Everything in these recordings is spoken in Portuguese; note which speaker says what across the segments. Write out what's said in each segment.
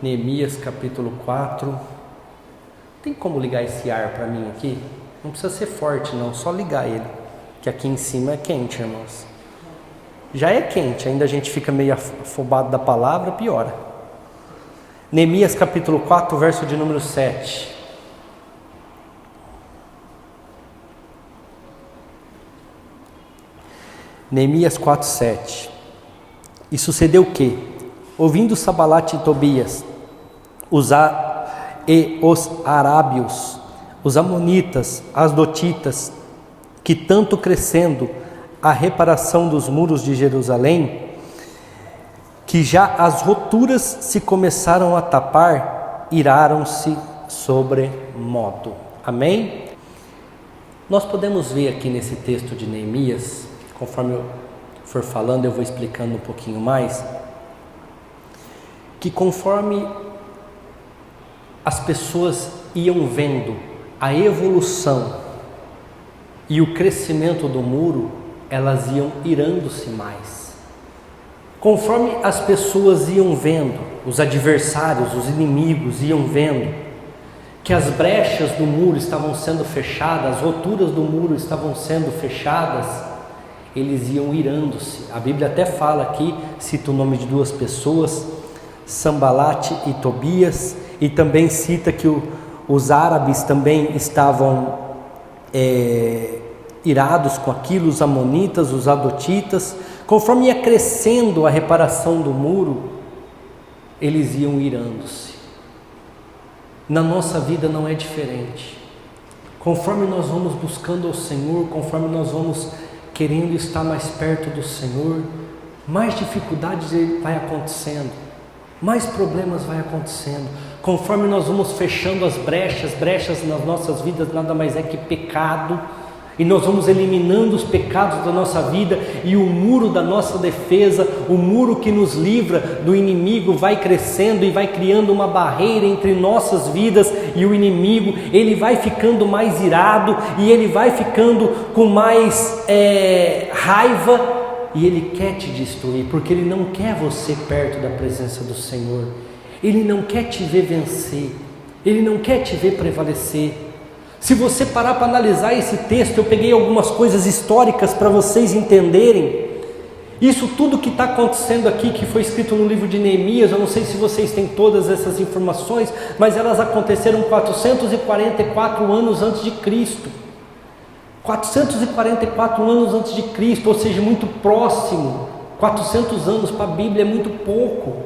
Speaker 1: Neemias capítulo 4. Tem como ligar esse ar para mim aqui? Não precisa ser forte não, só ligar ele, que aqui em cima é quente, irmãos. Já é quente, ainda a gente fica meio afobado da palavra, piora. Neemias capítulo 4, verso de número 7. Neemias 4, 7. E sucedeu o quê? Ouvindo Sambalate e Tobias, os arábios, os amonitas, as dotitas, que tanto crescendo a reparação dos muros de Jerusalém, que já as roturas se começaram a tapar, iraram-se sobremodo. Amém? Nós podemos ver aqui nesse texto de Neemias, conforme eu for falando, eu vou explicando um pouquinho mais, que conforme as pessoas iam vendo a evolução e o crescimento do muro, elas iam irando-se mais. Conforme as pessoas iam vendo, os adversários, os inimigos iam vendo que as brechas do muro estavam sendo fechadas, as roturas do muro estavam sendo fechadas, eles iam irando-se. A Bíblia até fala aqui, cita o nome de duas pessoas, Sambalate e Tobias, e também cita que os árabes também estavam irados com aquilo, os amonitas, os adotitas. Conforme ia crescendo a reparação do muro, eles iam irando-se. Na nossa vida não é diferente. Conforme nós vamos buscando ao Senhor, conforme nós vamos querendo estar mais perto do Senhor, mais dificuldades vai acontecendo, mais problemas vai acontecendo. Conforme nós vamos fechando as brechas nas nossas vidas nada mais é que pecado, e nós vamos eliminando os pecados da nossa vida, e o muro da nossa defesa, o muro que nos livra do inimigo vai crescendo e vai criando uma barreira entre nossas vidas e o inimigo. Ele vai ficando mais irado e ele vai ficando com mais raiva, e ele quer te destruir, porque ele não quer você perto da presença do Senhor. Ele não quer te ver vencer, ele não quer te ver prevalecer. Se você parar para analisar esse texto, eu peguei algumas coisas históricas para vocês entenderem. Isso tudo que está acontecendo aqui, que foi escrito no livro de Neemias, eu não sei se vocês têm todas essas informações, mas elas aconteceram 444 anos antes de Cristo. 444 anos antes de Cristo, ou seja, muito próximo. 400 anos para a Bíblia é muito pouco.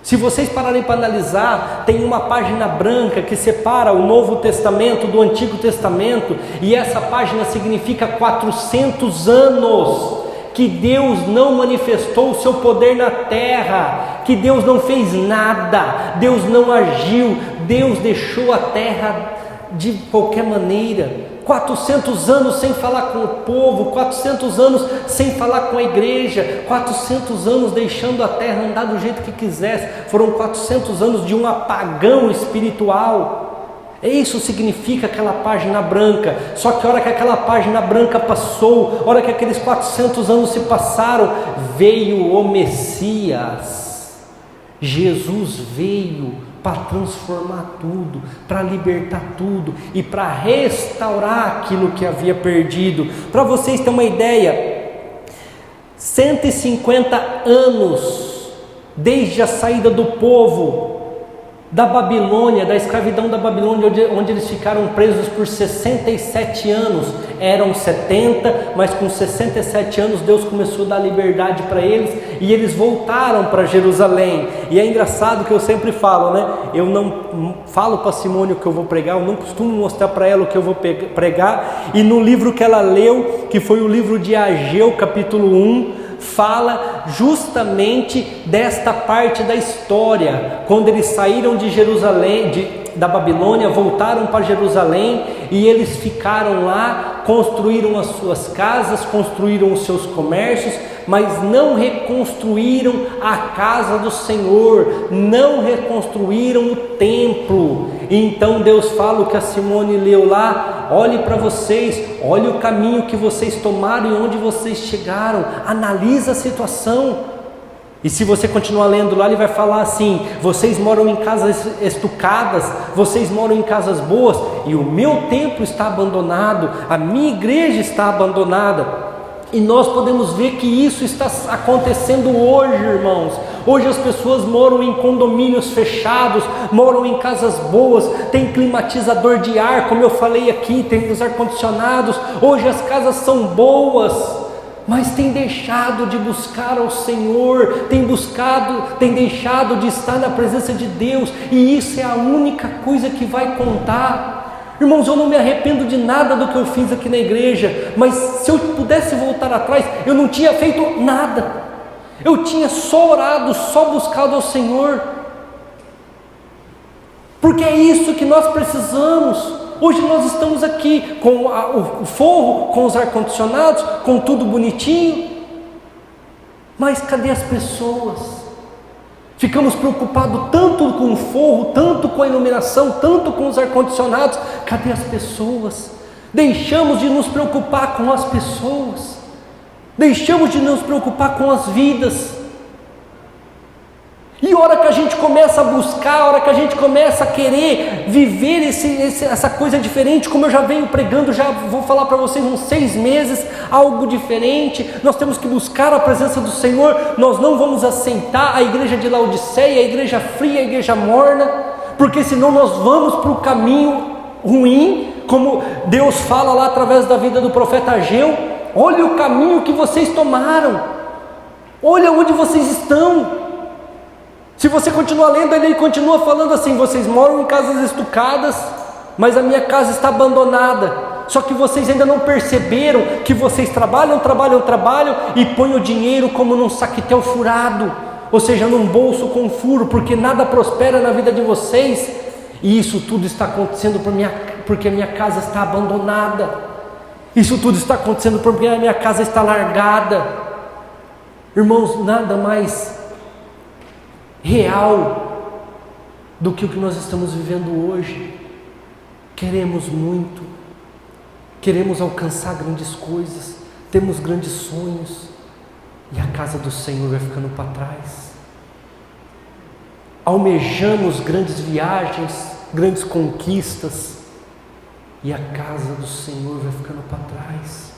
Speaker 1: Se vocês pararem para analisar, tem uma página branca que separa o Novo Testamento do Antigo Testamento, e essa página significa 400 anos que Deus não manifestou o seu poder na terra, que Deus não fez nada, Deus não agiu, Deus deixou a terra de qualquer maneira. 400 anos sem falar com o povo, 400 anos sem falar com a igreja, 400 anos deixando a terra andar do jeito que quisesse. Foram 400 anos de um apagão espiritual. Isso significa aquela página branca. Só que a hora que aquela página branca passou, a hora que aqueles 400 anos se passaram, veio o Messias. Jesus veio para transformar tudo, para libertar tudo e para restaurar aquilo que havia perdido. Para vocês terem uma ideia, 150 anos desde a saída do povo da Babilônia, da escravidão da Babilônia, onde eles ficaram presos por 67 anos. Eram 70, mas com 67 anos Deus começou a dar liberdade para eles, e eles voltaram para Jerusalém. E é engraçado que eu sempre falo, né? Eu não falo para Simone o que eu vou pregar, eu não costumo mostrar para ela o que eu vou pregar. E no livro que ela leu, que foi o livro de Ageu, capítulo 1, fala justamente desta parte da história, quando eles saíram de Jerusalém, da Babilônia, voltaram para Jerusalém, e eles ficaram lá, construíram as suas casas, construíram os seus comércios, mas não reconstruíram a casa do Senhor, não reconstruíram o templo. Então Deus fala o que a Simone leu lá: olhe para vocês, olhe o caminho que vocês tomaram e onde vocês chegaram, analisa a situação. E se você continuar lendo lá, ele vai falar assim: vocês moram em casas estucadas, vocês moram em casas boas, e o meu templo está abandonado, a minha igreja está abandonada. E nós podemos ver que isso está acontecendo hoje, irmãos. Hoje as pessoas moram em condomínios fechados, moram em casas boas, tem climatizador de ar, como eu falei aqui, tem os ar-condicionados. Hoje as casas são boas, mas tem deixado de buscar ao Senhor, tem deixado de estar na presença de Deus, e isso é a única coisa que vai contar. Irmãos, eu não me arrependo de nada do que eu fiz aqui na igreja, mas se eu pudesse voltar atrás, eu não tinha feito nada, eu tinha só orado, só buscado ao Senhor, porque é isso que nós precisamos. Hoje nós estamos aqui com o forro, com os ar-condicionados, com tudo bonitinho, mas cadê as pessoas? Ficamos preocupados tanto com o forro, tanto com a iluminação, tanto com os ar-condicionados. Cadê as pessoas? Deixamos de nos preocupar com as pessoas, deixamos de nos preocupar com as vidas. E a hora que a gente começa a buscar, a hora que a gente começa a querer viver essa coisa diferente, como eu já venho pregando, já vou falar para vocês uns 6 meses, algo diferente, nós temos que buscar a presença do Senhor. Nós não vamos aceitar a igreja de Laodiceia, a igreja fria, a igreja morna, porque senão nós vamos para o caminho ruim, como Deus fala lá através da vida do profeta Ageu: olha o caminho que vocês tomaram, olha onde vocês estão. Se você continuar lendo, ele continua falando assim: vocês moram em casas estucadas, mas a minha casa está abandonada. Só que vocês ainda não perceberam que vocês trabalham e põem o dinheiro como num saquetel furado, ou seja, num bolso com furo, porque nada prospera na vida de vocês. E isso tudo está acontecendo porque a minha casa está abandonada. Isso tudo está acontecendo porque a minha casa está largada. Irmãos, nada mais real do que o que nós estamos vivendo hoje. Queremos muito, queremos alcançar grandes coisas, temos grandes sonhos, e a casa do Senhor vai ficando para trás. Almejamos grandes viagens, grandes conquistas, e a casa do Senhor vai ficando para trás.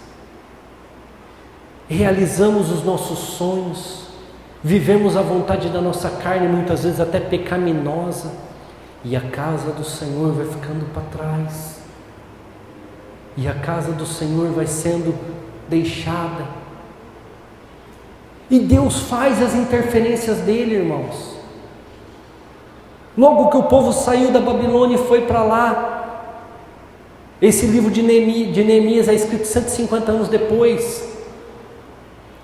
Speaker 1: Realizamos os nossos sonhos, vivemos a vontade da nossa carne, muitas vezes até pecaminosa, e a casa do Senhor vai ficando para trás, e a casa do Senhor vai sendo deixada, e Deus faz as interferências dele, irmãos. Logo que o povo saiu da Babilônia e foi para lá, esse livro de Neemias é escrito 150 anos depois.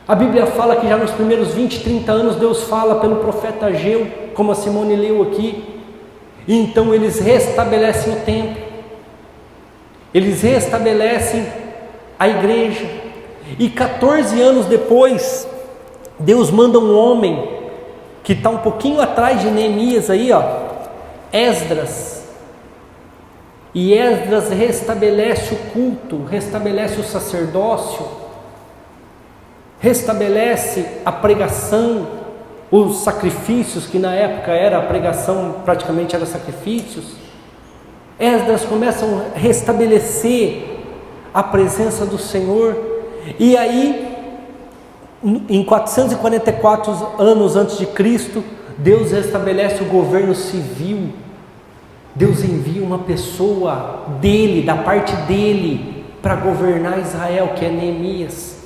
Speaker 1: A Bíblia fala que já nos primeiros 20, 30 anos Deus fala pelo profeta Ageu, como a Simone leu aqui, e então eles restabelecem o templo, eles restabelecem a igreja, e 14 anos depois, Deus manda um homem, que está um pouquinho atrás de Neemias aí, ó, Esdras, e Esdras restabelece o culto, restabelece o sacerdócio, restabelece a pregação, os sacrifícios, que na época era a pregação, praticamente era sacrifícios. Esdras começa a restabelecer a presença do Senhor, e aí, em 444 anos antes de Cristo, Deus restabelece o governo civil. Deus envia uma pessoa dele, da parte dele, para governar Israel, que é Neemias.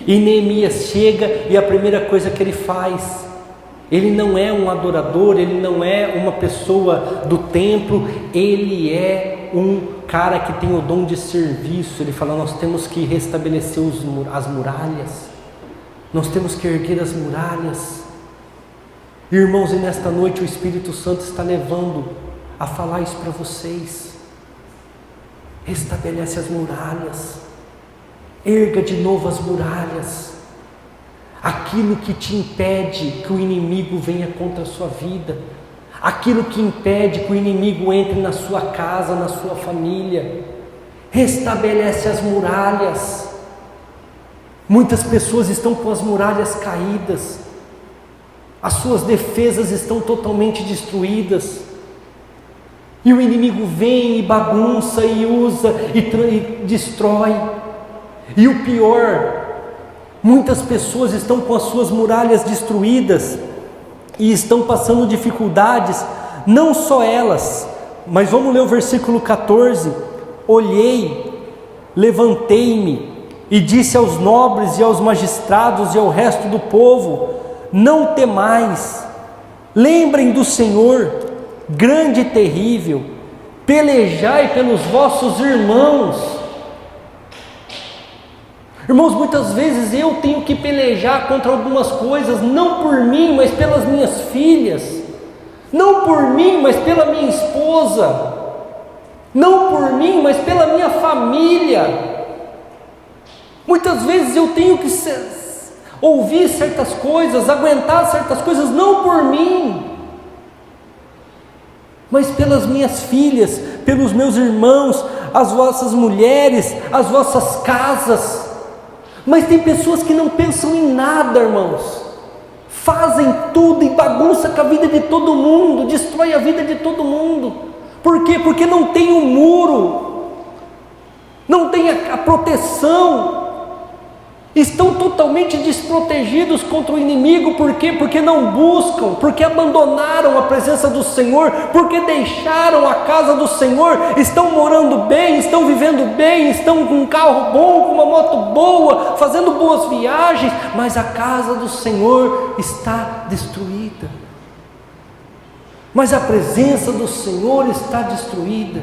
Speaker 1: E Neemias chega, e a primeira coisa que ele faz, ele não é um adorador, ele não é uma pessoa do templo, ele é um cara que tem o dom de serviço. Ele fala: nós temos que restabelecer as muralhas, nós temos que erguer as muralhas. Irmãos, e nesta noite o Espírito Santo está levando a falar isso para vocês. Restabelece as muralhas, erga de novo as muralhas, aquilo que te impede que o inimigo venha contra a sua vida, aquilo que impede que o inimigo entre na sua casa, na sua família. Restabelece as muralhas. Muitas pessoas estão com as muralhas caídas, as suas defesas estão totalmente destruídas, e o inimigo vem e bagunça e usa e destrói. E o pior, muitas pessoas estão com as suas muralhas destruídas e estão passando dificuldades, não só elas, mas vamos ler o versículo 14: olhei, levantei-me e disse aos nobres e aos magistrados e ao resto do povo: não temais, lembrem do Senhor, grande e terrível, pelejai pelos vossos irmãos. Irmãos, muitas vezes eu tenho que pelejar contra algumas coisas, não por mim, mas pelas minhas filhas, não por mim, mas pela minha esposa, não por mim, mas pela minha família. Muitas vezes eu tenho que ouvir certas coisas, aguentar certas coisas, não por mim, mas pelas minhas filhas, pelos meus irmãos, as vossas mulheres, as vossas casas. Mas tem pessoas que não pensam em nada, irmãos, fazem tudo e bagunça com a vida de todo mundo, destrói a vida de todo mundo. Por quê? Porque não tem um muro, não tem a proteção, estão totalmente desprotegidos contra o inimigo. Por quê? Porque não buscam, porque abandonaram a presença do Senhor, porque deixaram a casa do Senhor, estão morando bem, estão vivendo bem, estão com um carro bom, com uma moto boa, fazendo boas viagens, mas a casa do Senhor está destruída, mas a presença do Senhor está destruída.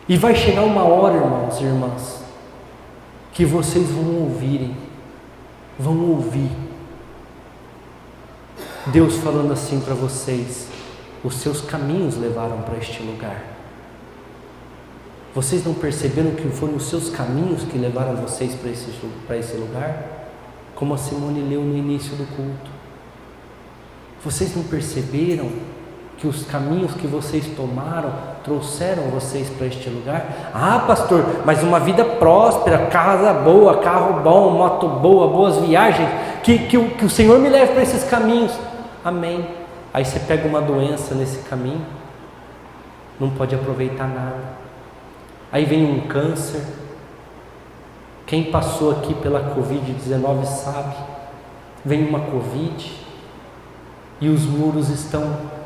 Speaker 1: E vai chegar uma hora, irmãos e irmãs, que vocês vão ouvir Deus falando assim para vocês: os seus caminhos levaram para este lugar. Vocês não perceberam que foram os seus caminhos que levaram vocês para esse lugar? Como a Simone leu no início do culto. Vocês não perceberam que os caminhos que vocês tomaram trouxeram vocês para este lugar? Ah, pastor, mas uma vida próspera, casa boa, carro bom, moto boa, boas viagens, que o Senhor me leve para esses caminhos. Amém. Aí você pega uma doença nesse caminho, não pode aproveitar nada. Aí vem um câncer. Quem passou aqui pela Covid-19 sabe, vem uma Covid e os muros estão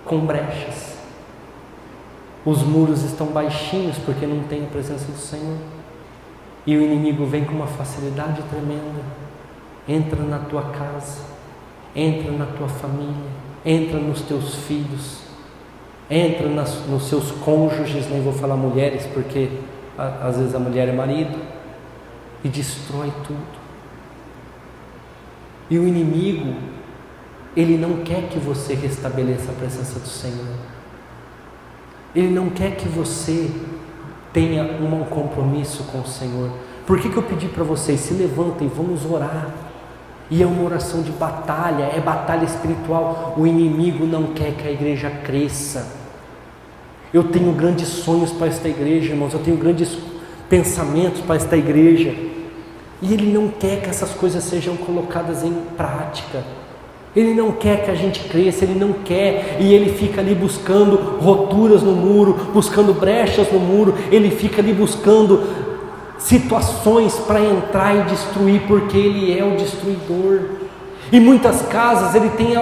Speaker 1: com brechas, os muros estão baixinhos porque não tem a presença do Senhor, e o inimigo vem com uma facilidade tremenda, entra na tua casa, entra na tua família, entra nos teus filhos, entra nos seus cônjuges, nem vou falar mulheres porque às vezes a mulher é marido, e destrói tudo. E o inimigo, ele não quer que você restabeleça a presença do Senhor. Ele não quer que você tenha um compromisso com o Senhor. Por que eu pedi para vocês, se levantem, vamos orar. E é uma oração de batalha, é batalha espiritual. O inimigo não quer que a igreja cresça. Eu tenho grandes sonhos para esta igreja, irmãos, eu tenho grandes pensamentos para esta igreja. E ele não quer que essas coisas sejam colocadas em prática. Ele não quer que a gente cresça, ele não quer, e ele fica ali buscando roturas no muro, buscando brechas no muro, ele fica ali buscando situações para entrar e destruir, porque ele é o destruidor. E muitas casas ele tem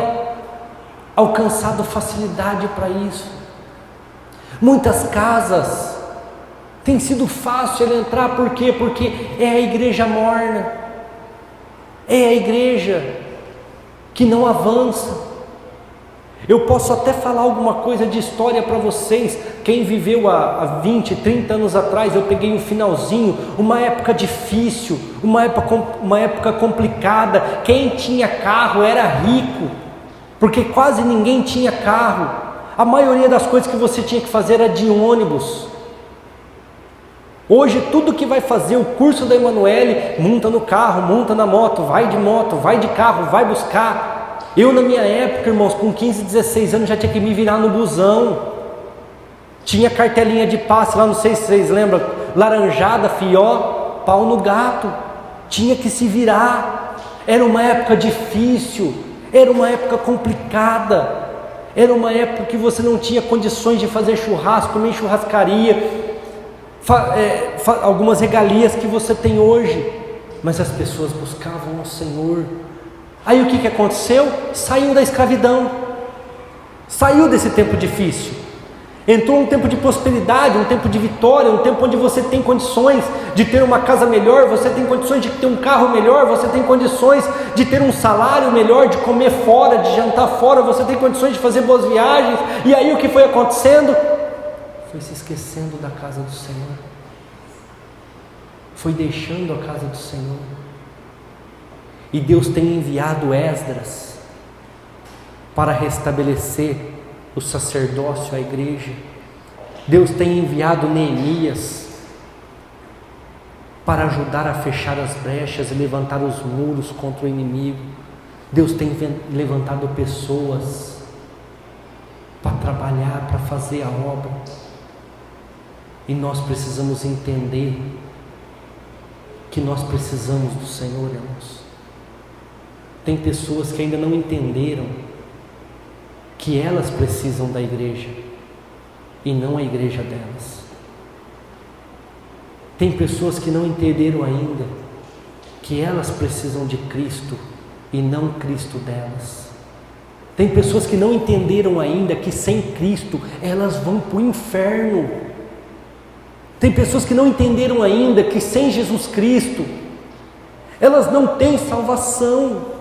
Speaker 1: alcançado facilidade para isso. Muitas casas tem sido fácil ele entrar, por quê? Porque é a igreja morna, é a igreja que não avança. Eu posso até falar alguma coisa de história para vocês. Quem viveu há 20, 30 anos atrás, eu peguei um finalzinho, uma época difícil, uma época complicada. Quem tinha carro era rico, porque quase ninguém tinha carro. A maioria das coisas que você tinha que fazer era de ônibus. Hoje tudo que vai fazer o curso da Emanuele, monta no carro, monta na moto, vai de carro, vai buscar. Eu na minha época, irmãos, com 15, 16 anos já tinha que me virar no busão. Tinha cartelinha de passe lá, não sei se vocês lembram, laranjada, fió, pau no gato. Tinha que se virar. Era uma época difícil, era uma época complicada, era uma época que você não tinha condições de fazer churrasco, nem churrascaria, algumas regalias que você tem hoje, mas as pessoas buscavam o Senhor. Aí o que aconteceu? Saiu da escravidão, saiu desse tempo difícil, entrou um tempo de prosperidade, um tempo de vitória, um tempo onde você tem condições de ter uma casa melhor, você tem condições de ter um carro melhor, você tem condições de ter um salário melhor, de comer fora, de jantar fora, você tem condições de fazer boas viagens. E aí o que foi acontecendo? Foi se esquecendo da casa do Senhor, foi deixando a casa do Senhor. E Deus tem enviado Esdras para restabelecer o sacerdócio, a igreja. Deus tem enviado Neemias para ajudar a fechar as brechas e levantar os muros contra o inimigo. Deus tem levantado pessoas para trabalhar, para fazer a obra. E nós precisamos entender que nós precisamos do Senhor, irmãos. Tem pessoas que ainda não entenderam que elas precisam da igreja e não a igreja delas. Tem pessoas que não entenderam ainda que elas precisam de Cristo e não Cristo delas. Tem pessoas que não entenderam ainda que sem Cristo elas vão para o inferno. Tem pessoas que não entenderam ainda que sem Jesus Cristo elas não têm salvação.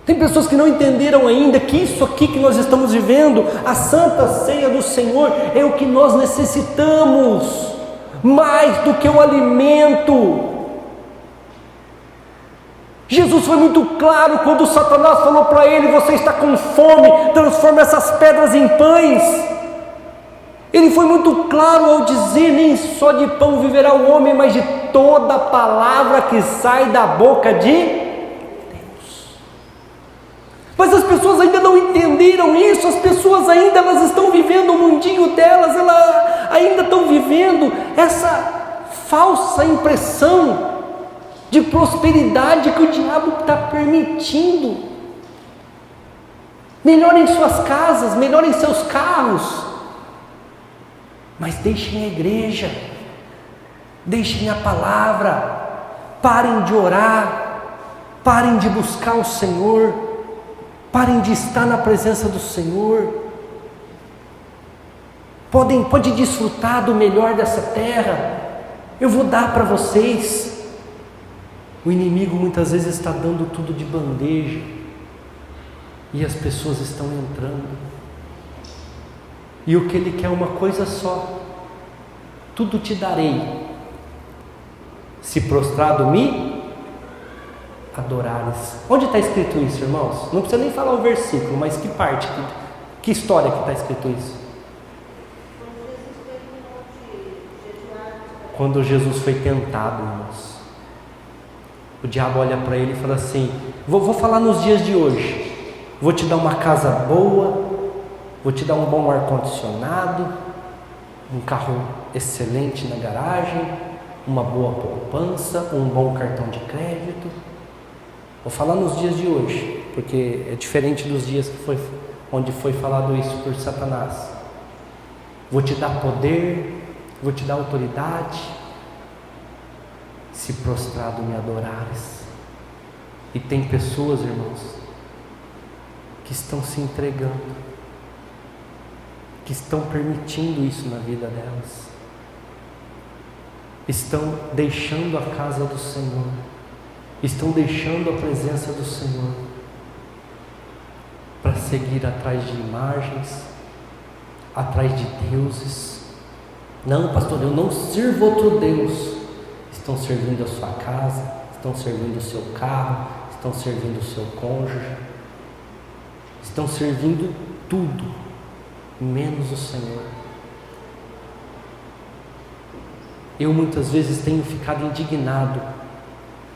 Speaker 1: Tem pessoas que não entenderam ainda que isso aqui que nós estamos vivendo, a Santa Ceia do Senhor, é o que nós necessitamos, mais do que o alimento. Jesus foi muito claro quando Satanás falou para ele: você está com fome, transforma essas pedras em pães. Ele foi muito claro ao dizer: nem só de pão viverá o homem, mas de toda palavra que sai da boca de Deus. Mas as pessoas ainda não entenderam isso. As pessoas ainda, elas estão vivendo o mundinho delas, elas ainda estão vivendo essa falsa impressão de prosperidade que o diabo está permitindo. Melhorem suas casas, melhorem seus carros, mas deixem a igreja, deixem a palavra, parem de orar, parem de buscar o Senhor, parem de estar na presença do Senhor. Pode desfrutar do melhor dessa terra, eu vou dar para vocês. O inimigo muitas vezes está dando tudo de bandeja, e as pessoas estão entrando, e o que ele quer é uma coisa só: tudo te darei, se prostrado me adorares. Onde está escrito isso, irmãos? Não precisa nem falar o versículo, mas que parte, que história que está escrito isso? Quando Jesus foi tentado, irmãos. O diabo olha para ele e fala assim: vou falar nos dias de hoje, vou te dar uma casa boa, vou te dar um bom ar-condicionado, um carro excelente na garagem, uma boa poupança, um bom cartão de crédito. Vou falar nos dias de hoje, porque é diferente dos dias onde foi falado isso por Satanás. Vou te dar poder, vou te dar autoridade, se prostrado me adorares. E tem pessoas, irmãos, que estão se entregando, que estão permitindo isso na vida delas, estão deixando a casa do Senhor, estão deixando a presença do Senhor para seguir atrás de imagens, atrás de deuses. Não, pastor, eu não sirvo outro Deus. Estão servindo a sua casa, estão servindo o seu carro, estão servindo o seu cônjuge, estão servindo tudo, menos o Senhor. Eu muitas vezes tenho ficado indignado,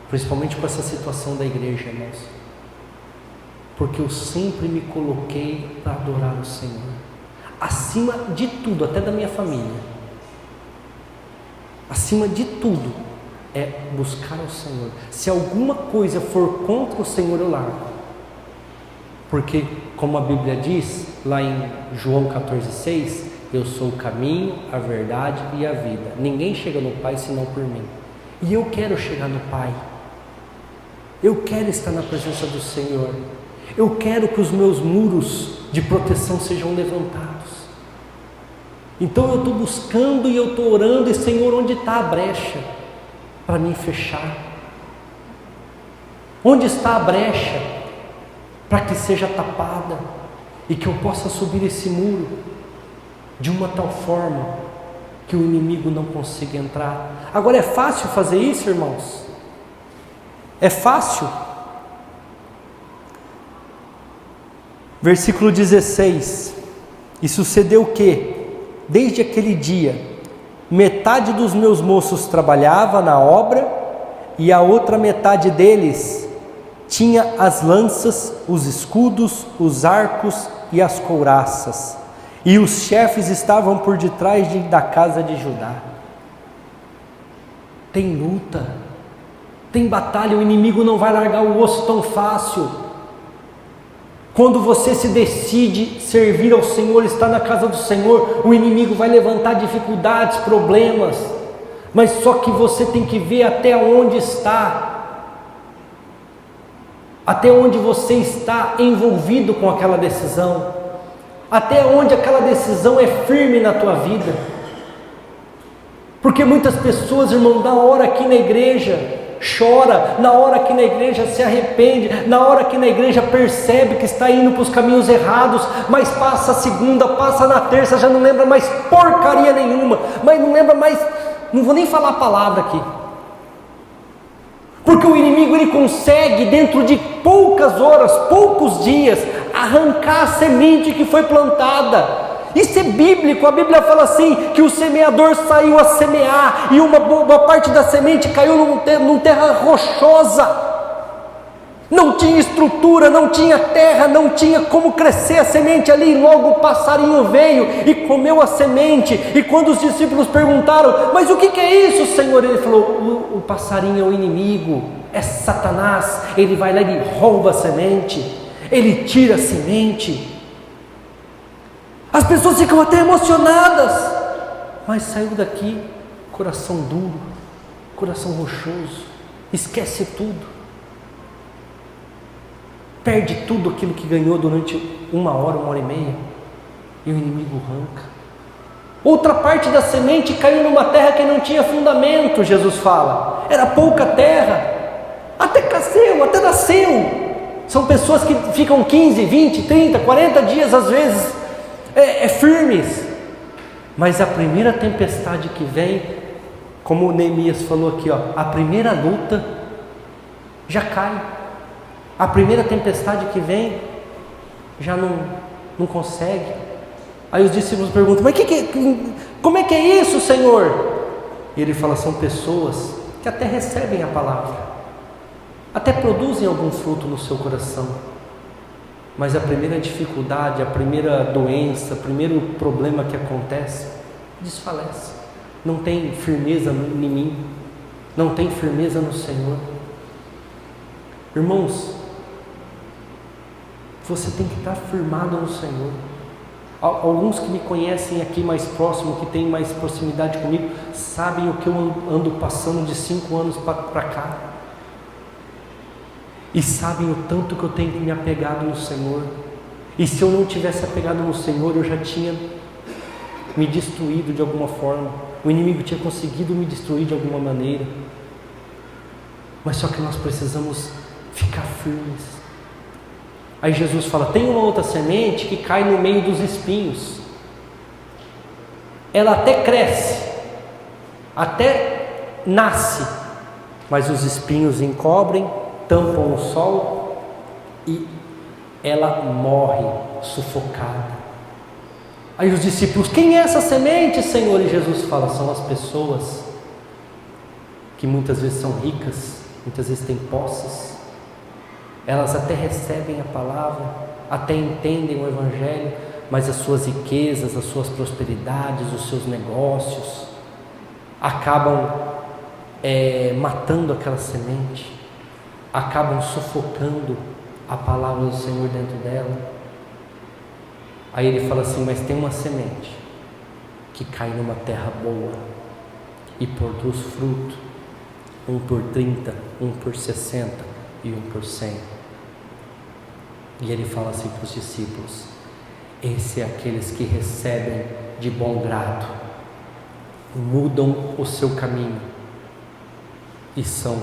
Speaker 1: principalmente com essa situação da igreja, irmãos, porque eu sempre me coloquei para adorar o Senhor, acima de tudo, até da minha família, acima de tudo. é buscar o Senhor. Se alguma coisa for contra o Senhor, eu largo. Porque, como a Bíblia diz, lá em João 14,6, eu sou o caminho, a verdade e a vida. Ninguém chega no Pai senão por mim. E eu quero chegar no Pai. Eu quero estar na presença do Senhor. Eu quero que os meus muros de proteção sejam levantados. Então eu estou buscando e eu estou orando, e Senhor, onde está a brecha para mim fechar? Onde está a brecha para que seja tapada e que eu possa subir esse muro de uma tal forma que o inimigo não consiga entrar? Agora, é fácil fazer isso, irmãos? É fácil? Versículo 16: e sucedeu que, desde aquele dia, metade dos meus moços trabalhava na obra, e a outra metade deles tinha as lanças, os escudos, os arcos e as couraças, e os chefes estavam por detrás da casa de Judá. Tem luta, tem batalha, o inimigo não vai largar o osso tão fácil. Quando você se decide servir ao Senhor, estar na casa do Senhor, o inimigo vai levantar dificuldades, problemas, mas só que você tem que ver até onde está, até onde você está envolvido com aquela decisão, até onde aquela decisão é firme na tua vida. Porque muitas pessoas, irmão, na hora aqui na igreja chora, na hora que na igreja se arrepende, na hora que na igreja percebe que está indo para os caminhos errados, mas passa a segunda, passa na terça, já não lembra mais porcaria nenhuma, mas não lembra mais, não vou nem falar a palavra aqui, porque o inimigo ele consegue dentro de poucas horas, poucos dias, arrancar a semente que foi plantada. Isso é bíblico, a Bíblia fala assim, que o semeador saiu a semear, e uma boa parte da semente caiu numa terra rochosa, não tinha estrutura, não tinha terra, não tinha como crescer a semente ali, e logo o passarinho veio e comeu a semente. E quando os discípulos perguntaram, mas o que é isso, Senhor? Ele falou, o passarinho é o inimigo, é Satanás, ele vai lá e rouba a semente, ele tira a semente. As pessoas ficam até emocionadas, mas saiu daqui, coração duro, coração rochoso, esquece tudo, perde tudo aquilo que ganhou durante uma hora e meia, e o inimigo arranca. Outra parte da semente caiu numa terra que não tinha fundamento, Jesus fala, era pouca terra, até nasceu. São pessoas que ficam 15, 20, 30, 40 dias às vezes, firmes, mas a primeira tempestade que vem, como o Neemias falou aqui, a primeira luta já cai, a primeira tempestade que vem já não consegue. Aí os discípulos perguntam, mas como é que é isso, Senhor? E ele fala, são pessoas que até recebem a palavra, até produzem algum fruto no seu coração, mas a primeira dificuldade, a primeira doença, o primeiro problema que acontece, desfalece. Não tem firmeza em mim, não tem firmeza no Senhor. Irmãos, você tem que estar firmado no Senhor. Alguns que me conhecem aqui mais próximo, que têm mais proximidade comigo, sabem o que eu ando passando de 5 anos para cá. E sabem o tanto que eu tenho me apegado no Senhor. E se eu não tivesse apegado no Senhor, eu já tinha me destruído de alguma forma. O inimigo tinha conseguido me destruir de alguma maneira. Mas só que nós precisamos ficar firmes. Aí Jesus fala, tem uma outra semente que cai no meio dos espinhos. Ela até cresce, até nasce, mas os espinhos encobrem, tampam o sol e ela morre sufocada. Aí os discípulos, quem é essa semente, Senhor? E Jesus fala, são as pessoas que muitas vezes são ricas, muitas vezes têm posses, elas até recebem a palavra, até entendem o Evangelho, mas as suas riquezas, as suas prosperidades, os seus negócios acabam matando aquela semente, acabam sufocando a palavra do Senhor dentro dela. Aí ele fala assim: mas tem uma semente que cai numa terra boa e produz fruto, 1 por 30, 1 por 60 e 1 por 100. E ele fala assim para os discípulos: esse é aqueles que recebem de bom grado, mudam o seu caminho e são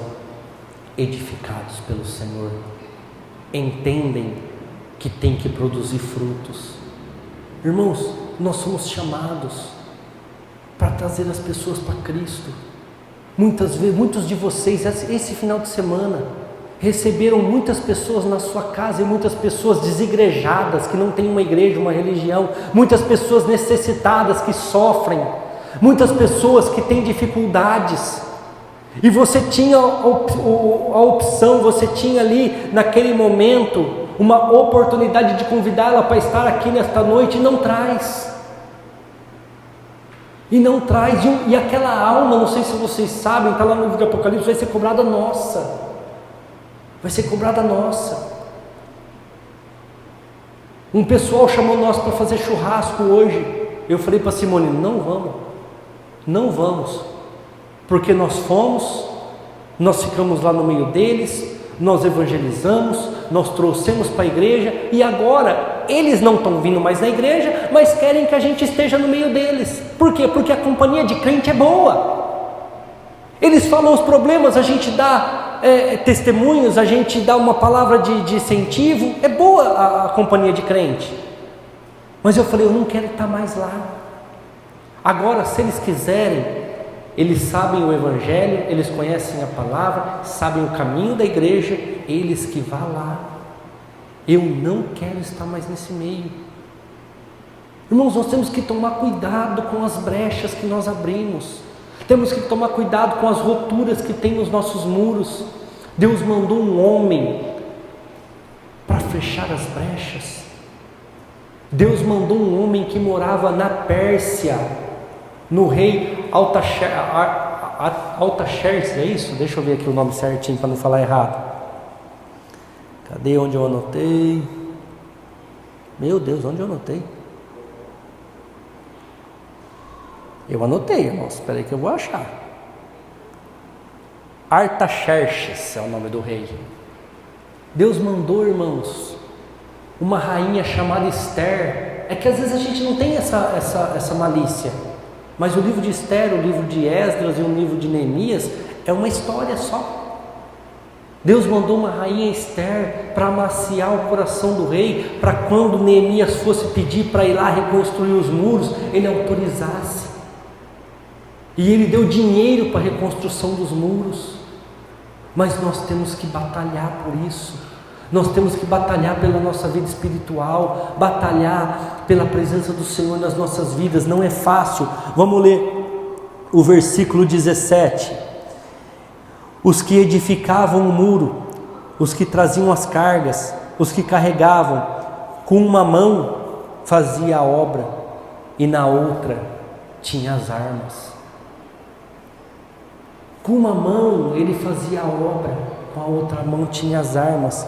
Speaker 1: edificados pelo Senhor, entendem que tem que produzir frutos. Irmãos, nós somos chamados para trazer as pessoas para Cristo. Muitas vezes, muitos de vocês, esse final de semana, receberam muitas pessoas na sua casa, e muitas pessoas desigrejadas, que não têm uma igreja, uma religião, muitas pessoas necessitadas que sofrem, muitas pessoas que têm dificuldades, e você tinha a opção, você tinha ali naquele momento uma oportunidade de convidá-la para estar aqui nesta noite, e não traz. E aquela alma, não sei se vocês sabem, está lá no livro do Apocalipse, vai ser cobrada nossa. Vai ser cobrada nossa. Um pessoal chamou nós para fazer churrasco hoje. Eu falei para Simone: não vamos, porque nós ficamos lá no meio deles, nós evangelizamos, nós trouxemos para a igreja, e agora eles não estão vindo mais na igreja, mas querem que a gente esteja no meio deles. Por quê? Porque a companhia de crente é boa. Eles falam os problemas, a gente dá testemunhos, a gente dá uma palavra de incentivo. É boa a companhia de crente. Mas eu falei: eu não quero estar mais lá. Agora, se eles quiserem, eles sabem o evangelho, eles conhecem a palavra, sabem o caminho da igreja, eles que vá lá. Eu não quero estar mais nesse meio. Irmãos, nós temos que tomar cuidado com as brechas que nós abrimos. Temos que tomar cuidado com as roturas que tem nos nossos muros. Deus mandou um homem para fechar as brechas. Deus mandou um homem que morava na Pérsia, no rei Artaxerxes, é isso? Deixa eu ver aqui o nome certinho para não falar errado. Cadê onde eu anotei? Meu Deus, onde eu anotei? Eu anotei, irmãos, espera aí que eu vou achar. Artaxerxes é o nome do rei. Deus mandou, irmãos, uma rainha chamada Esther. É que às vezes a gente não tem essa malícia, mas o livro de Esther, o livro de Esdras e o livro de Neemias é uma história só. Deus mandou uma rainha Esther para amaciar o coração do rei, para quando Neemias fosse pedir para ir lá reconstruir os muros, ele autorizasse. E ele deu dinheiro para a reconstrução dos muros. Mas nós temos que batalhar por isso. Nós temos que batalhar pela nossa vida espiritual, batalhar pela presença do Senhor nas nossas vidas. Não é fácil. Vamos ler o versículo 17. Os que edificavam o muro, os que traziam as cargas, os que carregavam, com uma mão fazia a obra e na outra tinha as armas. Com uma mão ele fazia a obra, com a outra mão tinha as armas.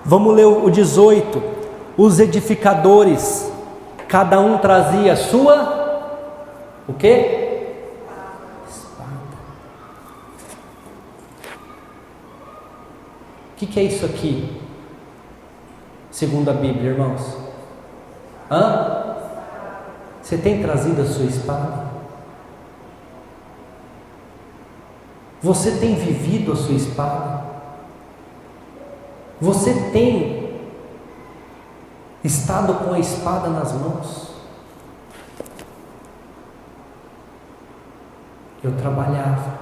Speaker 1: Vamos ler o 18. Os edificadores, cada um trazia a sua, o quê? Espada. O que é isso aqui? Segundo a Bíblia, irmãos. Você tem trazido a sua espada? Você tem vivido a sua espada? Você tem estado com a espada nas mãos? Eu trabalhava,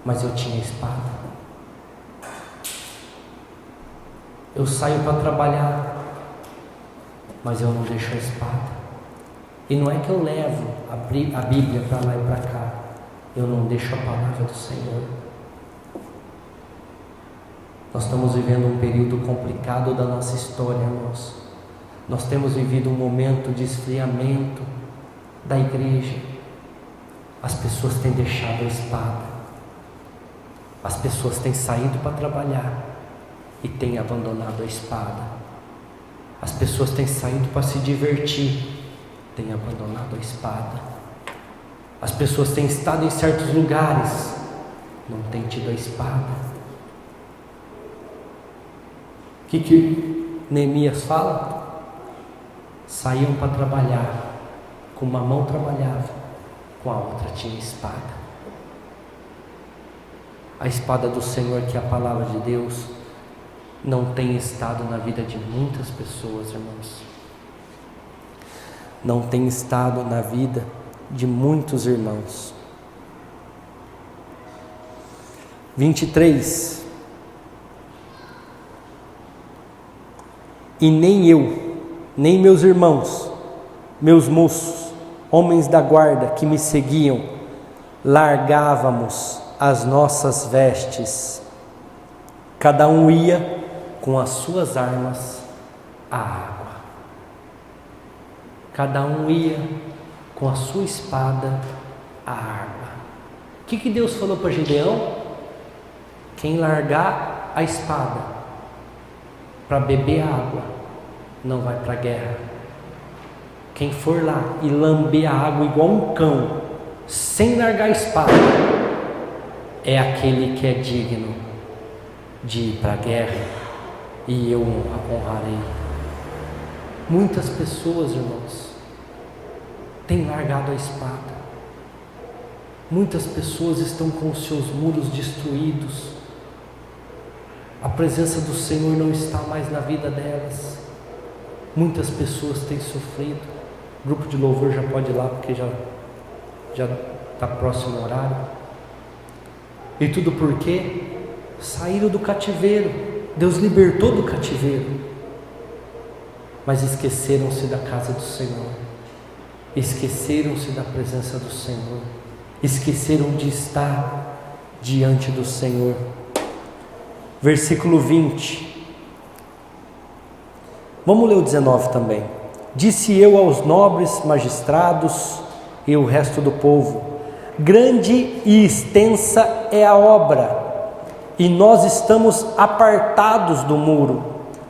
Speaker 1: mas eu tinha espada. Eu saio para trabalhar, mas eu não deixo a espada. E não é que eu levo a Bíblia para lá e para cá. Eu não deixo a palavra do Senhor. Nós estamos vivendo um período complicado da nossa história, irmãos. Nós temos vivido um momento de esfriamento da igreja. As pessoas têm deixado a espada. As pessoas têm saído para trabalhar e têm abandonado a espada. As pessoas têm saído para se divertir, têm abandonado a espada. As pessoas têm estado em certos lugares, não têm tido a espada. O que Neemias fala? Saíam para trabalhar, com uma mão trabalhava, com a outra tinha espada. A espada do Senhor, que é a palavra de Deus, não tem estado na vida de muitas pessoas, irmãos. Não tem estado na vida de muitos irmãos. 23. E nem eu, nem meus irmãos, meus moços, homens da guarda que me seguiam, largávamos as nossas vestes. Cada um ia com as suas armas à água. Cada um ia com a sua espada à água. O que Deus falou para Gideão? Quem largar a espada para beber água não vai para a guerra. Quem for lá e lamber a água igual um cão, sem largar a espada, é aquele que é digno de ir para a guerra, e eu honrarei. Muitas pessoas, irmãos, têm largado a espada. Muitas pessoas estão com os seus muros destruídos. A presença do Senhor não está mais na vida delas. Muitas pessoas têm sofrido. O grupo de louvor já pode ir lá, porque já está próximo o horário. E tudo porque saíram do cativeiro. Deus libertou do cativeiro, mas esqueceram-se da casa do Senhor, esqueceram-se da presença do Senhor, esqueceram de estar diante do Senhor. Versículo 20. Vamos ler o 19 também. Disse eu aos nobres magistrados e o resto do povo: grande e extensa é a obra, e nós estamos apartados do muro,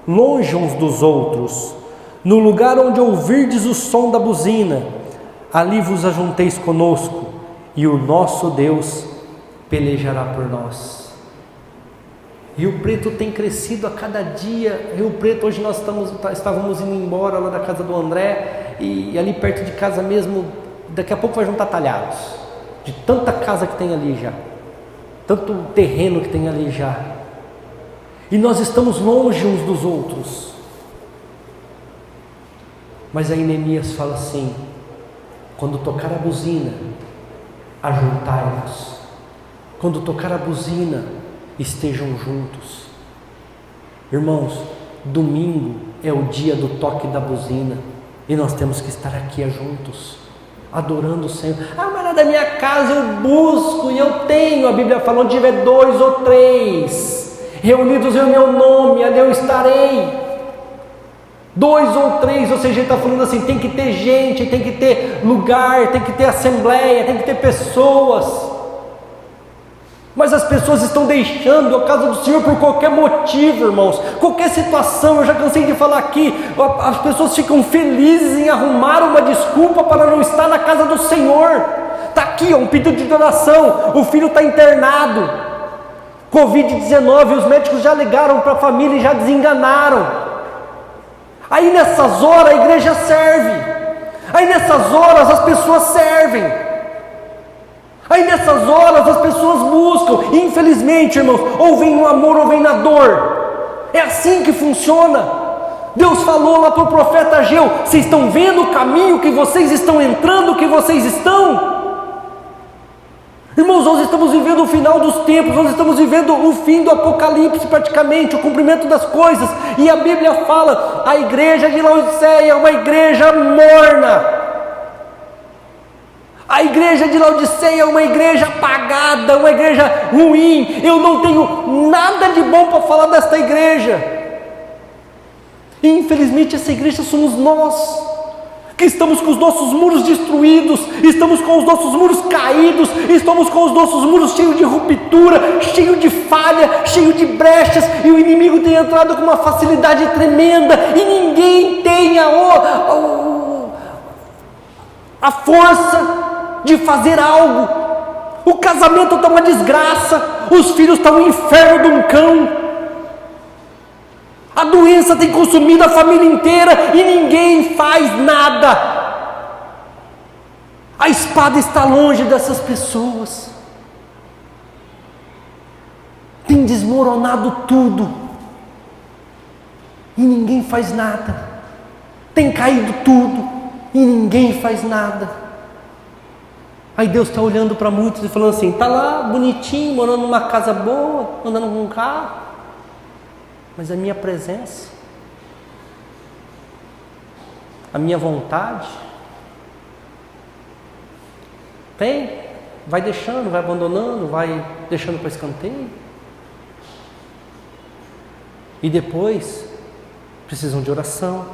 Speaker 1: longe uns dos outros. No lugar onde ouvirdes o som da buzina, ali vos ajunteis conosco, e o nosso Deus pelejará por nós. Rio Preto tem crescido a cada dia. Rio Preto, hoje nós estávamos indo embora lá da casa do André, e ali perto de casa mesmo, daqui a pouco vai juntar talhados, de tanta casa que tem ali já, tanto terreno que tem ali já, e nós estamos longe uns dos outros. Mas aí Neemias fala assim: quando tocar a buzina, ajuntai-vos. Quando tocar a buzina, estejam juntos. Irmãos, domingo é o dia do toque da buzina, e nós temos que estar aqui juntos, adorando o Senhor. Ah, mas lá da minha casa eu busco e eu tenho. A Bíblia fala: onde tiver 2 ou 3 reunidos em meu nome, ali eu estarei. 2 ou 3, ou seja, ele está falando assim: tem que ter gente, tem que ter lugar, tem que ter assembleia, tem que ter pessoas. Mas as pessoas estão deixando a casa do Senhor por qualquer motivo, irmãos, qualquer situação. Eu já cansei de falar aqui, as pessoas ficam felizes em arrumar uma desculpa para não estar na casa do Senhor. Está aqui, um pedido de oração: o filho está internado, Covid-19, os médicos já ligaram para a família e já desenganaram. Aí nessas horas a igreja serve, aí nessas horas as pessoas servem, aí nessas horas as pessoas buscam. E infelizmente, irmãos, ou vem no amor ou vem na dor. É assim que funciona. Deus falou lá para o profeta Ageu: vocês estão vendo o caminho que vocês estão entrando, que vocês estão? Irmãos, nós estamos vivendo o final dos tempos, nós estamos vivendo o fim do Apocalipse praticamente, o cumprimento das coisas. E a Bíblia fala: a igreja de Laodiceia é uma igreja morna. A igreja de Laodiceia é uma igreja apagada, uma igreja ruim. Eu não tenho nada de bom para falar desta igreja. E infelizmente essa igreja somos nós. que estamos com os nossos muros destruídos, estamos com os nossos muros caídos, estamos com os nossos muros cheios de ruptura, cheios de falha, cheios de brechas, e o inimigo tem entrado com uma facilidade tremenda, e ninguém tem a força de fazer algo. O casamento está uma desgraça, os filhos estão no inferno de um cão, a doença tem consumido a família inteira e ninguém faz nada. A espada está longe dessas pessoas. Tem desmoronado tudo e ninguém faz nada. Tem caído tudo e ninguém faz nada. Aí Deus está olhando para muitos e falando assim: está lá bonitinho, morando numa casa boa, andando com um carro, mas a minha presença, a minha vontade, vai deixando, vai abandonando, vai deixando para escanteio. E depois precisam de oração,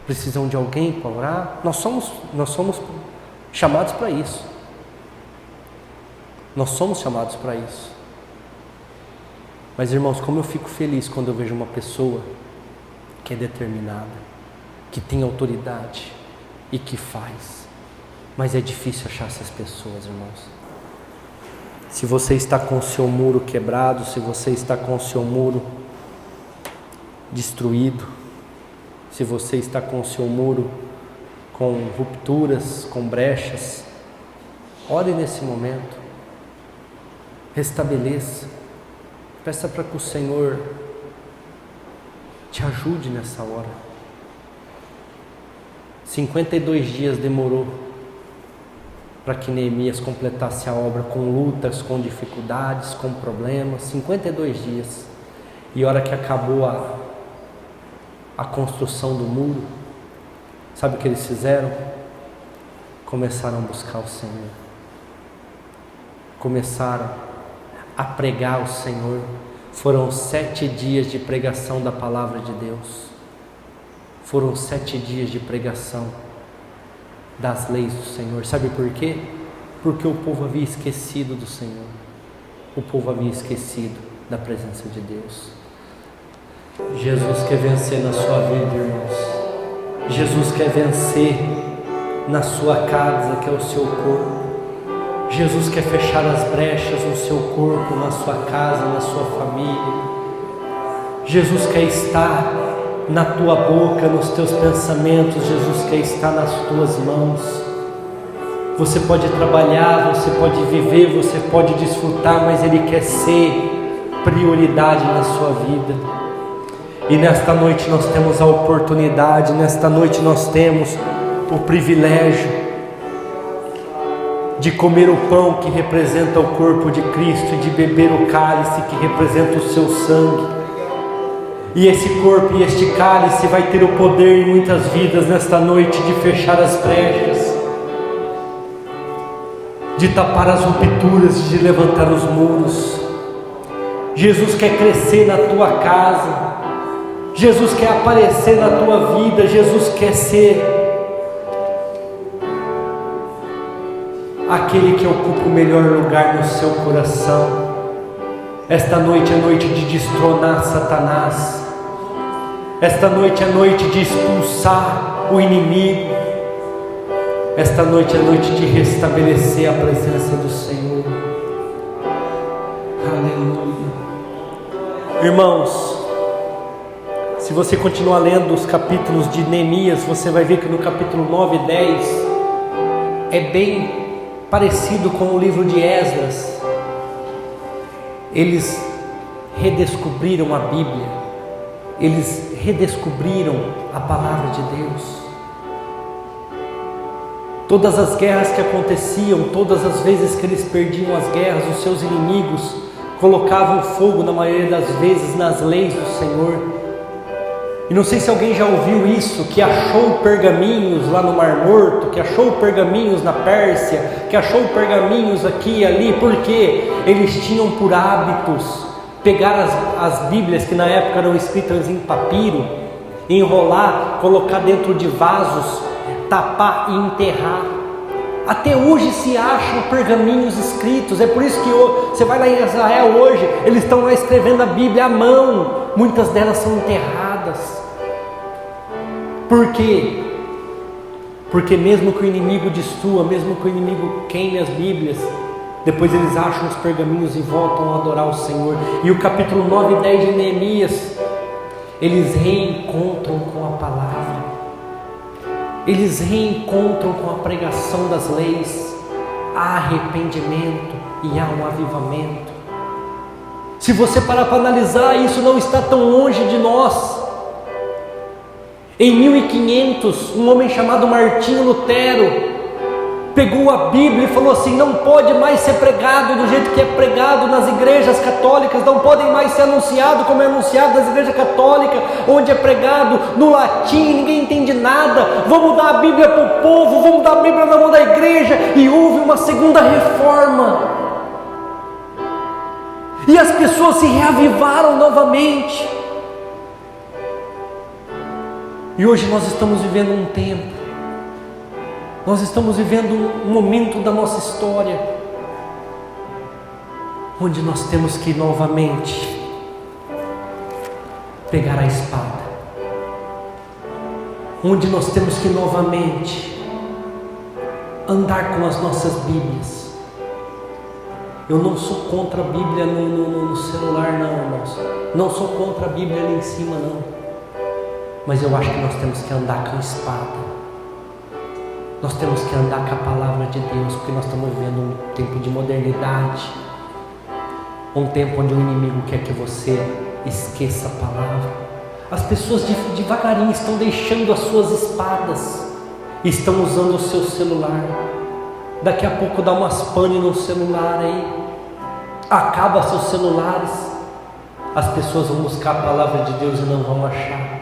Speaker 1: precisam de alguém para orar. Nós somos chamados para isso. Nós somos chamados para isso. Mas, irmãos, como eu fico feliz quando eu vejo uma pessoa que é determinada, que tem autoridade e que faz. Mas é difícil achar essas pessoas, irmãos. Se você está com o seu muro quebrado, se você está com o seu muro destruído, se você está com o seu muro com rupturas, com brechas, ore nesse momento, restabeleça. Peça para que o Senhor te ajude nessa hora. 52 dias demorou para que Neemias completasse a obra, com lutas, com dificuldades, com problemas. 52 dias. E a hora que acabou a construção do muro, sabe o que eles fizeram? Começaram a buscar o Senhor. Começaram a pregar o Senhor. Foram 7 dias de pregação da palavra de Deus. Foram 7 dias de pregação das leis do Senhor. Sabe por quê? Porque o povo havia esquecido do Senhor. O povo havia esquecido da presença de Deus. Jesus quer vencer na sua vida, irmãos. Jesus quer vencer na sua casa, que é o seu corpo. Jesus quer fechar as brechas no seu corpo, na sua casa, na sua família. Jesus quer estar na tua boca, nos teus pensamentos. Jesus quer estar nas tuas mãos. Você pode trabalhar, você pode viver, você pode desfrutar, mas Ele quer ser prioridade na sua vida. E nesta noite nós temos a oportunidade, nesta noite nós temos o privilégio de comer o pão que representa o corpo de Cristo e de beber o cálice que representa o seu sangue. E esse corpo e este cálice vai ter o poder em muitas vidas nesta noite de fechar as brechas, de tapar as rupturas, de levantar os muros. Jesus quer crescer na tua casa, Jesus quer aparecer na tua vida, Jesus quer ser aquele que ocupa o melhor lugar no seu coração. Esta noite é noite de destronar Satanás. Esta noite é noite de expulsar o inimigo. Esta noite é noite de restabelecer a presença do Senhor. Aleluia. Irmãos, se você continuar lendo os capítulos de Neemias, você vai ver que no capítulo 9 e 10 é bem parecido com o livro de Esdras. Eles redescobriram a Bíblia, eles redescobriram a palavra de Deus. Todas as guerras que aconteciam, todas as vezes que eles perdiam as guerras, os seus inimigos colocavam fogo, na maioria das vezes, nas leis do Senhor. E não sei se alguém já ouviu isso, que achou pergaminhos lá no Mar Morto, que achou pergaminhos na Pérsia, que achou pergaminhos aqui e ali, porque eles tinham por hábitos pegar as Bíblias, que na época eram escritas em papiro, enrolar, colocar dentro de vasos, tapar e enterrar. Até hoje se acham pergaminhos escritos. É por isso que você vai lá em Israel hoje, eles estão lá escrevendo a Bíblia à mão. Muitas delas são enterradas. Por quê? Porque mesmo que o inimigo destrua, mesmo que o inimigo queime as Bíblias, depois eles acham os pergaminhos e voltam a adorar o Senhor. E o capítulo 9 e 10 de Neemias, eles reencontram com a palavra. Eles reencontram com a pregação das leis. Há arrependimento e há um avivamento. Se você parar para analisar, isso não está tão longe de nós. Em 1500, um homem chamado Martinho Lutero pegou a Bíblia e falou assim: não pode mais ser pregado do jeito que é pregado nas igrejas católicas, não podem mais ser anunciado como é anunciado nas igrejas católicas, onde é pregado no latim, ninguém entende nada. Vamos dar a Bíblia para o povo, vamos dar a Bíblia na mão da igreja. E houve uma segunda reforma, e as pessoas se reavivaram novamente. E hoje nós estamos vivendo um tempo, nós estamos vivendo um momento da nossa história, onde nós temos que novamente pegar a espada, onde nós temos que novamente andar com as nossas Bíblias. Eu não sou contra a Bíblia no celular não, irmãos. Não sou contra a Bíblia ali em cima não. Mas eu acho que nós temos que andar com a espada. Nós temos que andar com a palavra de Deus, porque nós estamos vivendo um tempo de modernidade, um tempo onde o inimigo quer que você esqueça a palavra. As pessoas devagarinho estão deixando as suas espadas, estão usando o seu celular. Daqui a pouco dá umas pane no celular aí, acaba seus celulares, as pessoas vão buscar a palavra de Deus e não vão achar,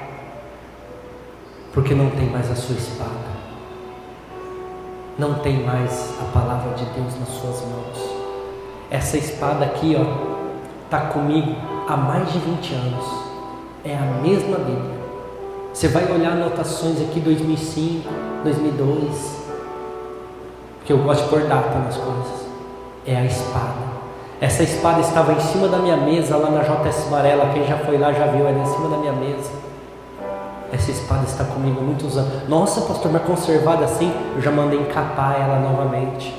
Speaker 1: porque não tem mais a sua espada, não tem mais a palavra de Deus nas suas mãos. Essa espada aqui, ó, está comigo há mais de 20 anos, é a mesma Bíblia. Você vai olhar anotações aqui 2005, 2002, porque eu gosto de pôr data nas coisas. É a espada. Essa espada estava em cima da minha mesa lá na JS Varela. Quem já foi lá já viu ela em cima da minha mesa. Essa espada está comigo há muitos anos. Nossa, pastor, mas conservada assim? Eu já mandei encapar ela novamente.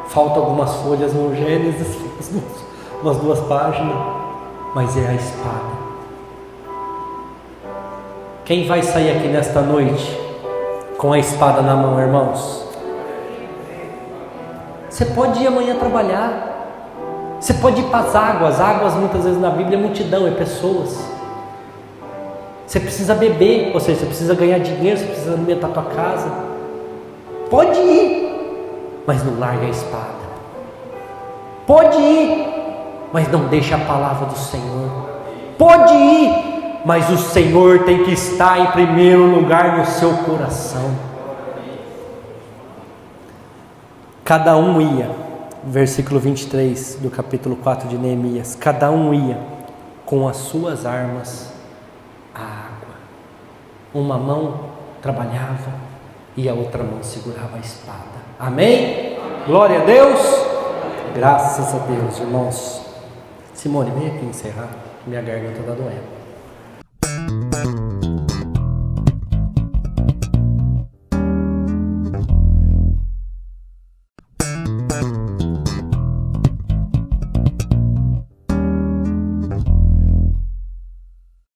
Speaker 1: Faltam algumas folhas no Gênesis, umas 2 páginas, mas é a espada. Quem vai sair aqui nesta noite com a espada na mão, irmãos? Você pode ir amanhã trabalhar, você pode ir para as águas muitas vezes na Bíblia é multidão, é pessoas. Você precisa beber, ou seja, você precisa ganhar dinheiro, você precisa alimentar a tua casa. Pode ir, mas não larga a espada. Pode ir, mas não deixa a palavra do Senhor. Pode ir, mas o Senhor tem que estar em primeiro lugar no seu coração. Cada um ia, versículo 23 do capítulo 4 de Neemias, cada um ia com as suas armas à água. Uma mão trabalhava e a outra mão segurava a espada. Amém? Glória a Deus. Graças a Deus, irmãos. Simone, vem aqui encerrar, minha garganta está doendo.